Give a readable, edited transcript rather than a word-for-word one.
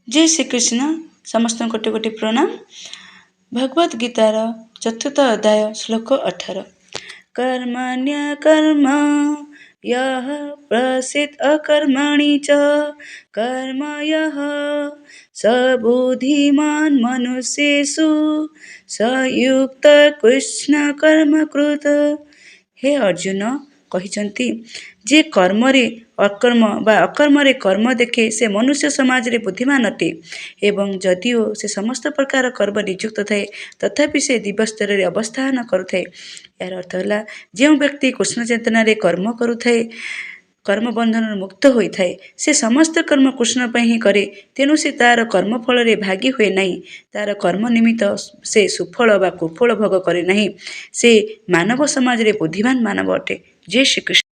जय श्रीकृष्ण समस्त कोटि कोटि प्रणाम। भगवद गीतार चतुर्थ अध्याय श्लोक 18 कर्मण्य कर्म यः प्रसिद्ध अकर्मणि च कर्म यः स बुद्धिमान् मनुष्येषु स युक्त कृष्ण कर्म कृत। हे अर्जुन कहिचंती जे कर्मरे अकर्म बा अकर्मरे कर्म देखे से मनुष्य समाज रे बुद्धिमान अटे एवं जदिओ से समस्त प्रकार कर्म नियुक्त थाए तथापि से दिव्य स्तर रे अवस्थान करुथाए। यार अर्थ है जो व्यक्ति कृष्ण चेतना रे कर्म करुथाए कर्म बंधन मुक्त होता है से समस्त कर्म कृष्ण पर ही करे तेणु से तार कर्म फल रे भागी हुए नहीं। तार कर्म निमित्त से सुफल बा कुफल भोग करे नहीं। से मानव समाज रे बुद्धिमान मानव अटे। जय श्री कृष्ण।